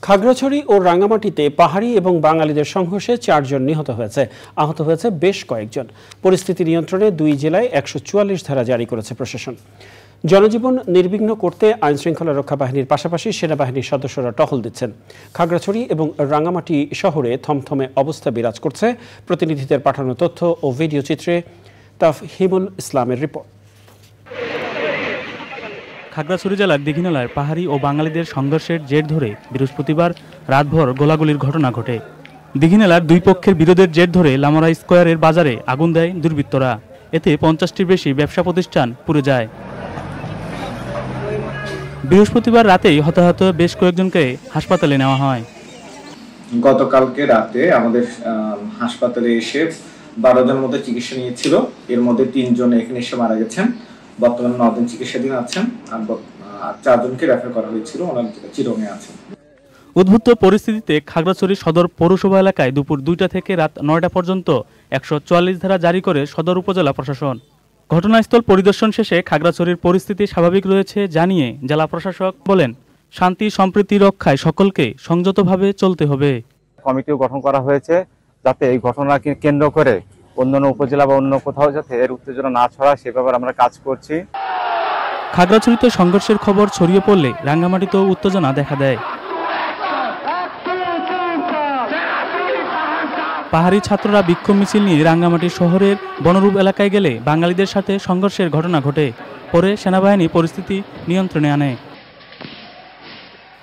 খাগড়াছড়ি ও রাঙ্গামাটিতে পাহাড়ি এবং বাঙালিদের সংঘর্ষে 4 জন নিহত হয়েছে, আহত হয়েছে বেশ কয়েকজন। পরিস্থিতি নিয়ন্ত্রণে 2 জেলায় 144 ধারা জারি করেছে প্রশাসন। জনজীবন নির্বিঘ্ন করতে আইনশৃঙ্খলা রক্ষা বাহিনীর পাশাপাশি সেনাবাহিনীর সদস্যরা টহল দিচ্ছেন। খাগড়াছড়ি এবং রাঙ্গামাটি শহরে থমথমে অবস্থা বিরাজ করছে। প্রতিনিধিদের পাঠানো তথ্য ও ভিডিও চিত্রে তাফহিমুল ইসলামের রিপোর্ট। খাগড়াছড়ি জেলার দীঘিনালায় পাহাড়ি ও বাঙালিদের সংঘর্ষের জের ধরে বৃহস্পতিবার রাতভর গোলাগুলির ঘটনা ঘটে। দীঘিনালার দুই পক্ষের বিরোধের জের ধরে লামরা স্কোয়ারের বাজারে আগুন দেয় দুর্বৃত্তরা। এতে 50টির বেশি ব্যবসা প্রতিষ্ঠান পুড়ে যায়। বৃহস্পতিবার রাতেই হতাহত বেশ কয়েকজনকে হাসপাতালে নেওয়া হয়। গতকালকে রাতে আমাদের হাসপাতালে এসে 12 জনের মতো চিকিৎসা নিয়েছিল। এর মধ্যে 3 জন এখানে এসে মারা গেছেন। বর্তমানে 9 জন চিকিৎসাধীন আছেন আর 4 জনকে রেফার করা হয়েছিল, ওনারা চিরঙে আছেন। উদ্ভূত পরিস্থিতিতে খাগড়াছড়ি সদর পৌরসভা এলাকায় দুপুর 2টা থেকে রাত 9টা পর্যন্ত 144 ধারা জারি করে সদর উপজেলা প্রশাসন। ঘটনাস্থল পরিদর্শন শেষে খাগড়াছড়ির পরিস্থিতি স্বাভাবিক রয়েছে জানিয়ে জেলা প্রশাসক বলেন, শান্তি সম্প্রীতি রক্ষায় সকলকে সংযতভাবে চলতে হবে। কমিটিও গঠন করা হয়েছে যাতে এই ঘটনাকে কেন্দ্র করে অন্যান্য উপজেলা বা অন্য কোথাও যাতে এর উত্তেজনা না ছড়ায় সে ব্যাপারে আমরা কাজ করছি। খাগড়াছড়িতে সংঘর্ষের খবর ছড়িয়ে পড়লে রাঙ্গামাটিতেও উত্তেজনা দেখা দেয়। পাহাড়ি ছাত্ররা বিক্ষোভ মিছিল নিয়ে রাঙ্গামাটি শহরের বনরূপ এলাকায় গেলে বাঙালিদের সাথে সংঘর্ষের ঘটনা ঘটে। পরে সেনাবাহিনী পরিস্থিতি নিয়ন্ত্রণে আনে।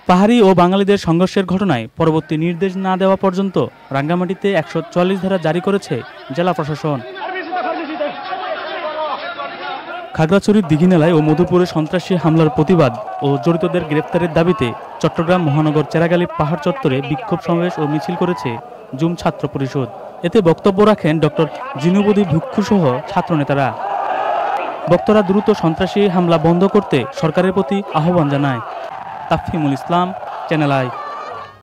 পাহাড়ি ও বাঙালিদের সংঘর্ষের ঘটনায় পরবর্তী নির্দেশ না দেওয়া পর্যন্ত রাঙ্গামাটিতে 144 ধারা জারি করেছে জেলা প্রশাসন। খাগড়াছড়ির দীঘিনালায় ও মধুপুরে সন্ত্রাসী হামলার প্রতিবাদ ও জড়িতদের গ্রেপ্তারের দাবিতে চট্টগ্রাম মহানগর চেরাগালী পাহাড় চত্বরে বিক্ষোভ সমাবেশ ও মিছিল করেছে জুম ছাত্র পরিষদ। এতে বক্তব্য রাখেন ডক্টর জিনুবুদ্দি ভিক্ষু সহ ছাত্রনেতারা। বক্তারা দ্রুত সন্ত্রাসী হামলা বন্ধ করতে সরকারের প্রতি আহ্বান জানায়। তাফহিমুল ইসলাম, চ্যানেল আই।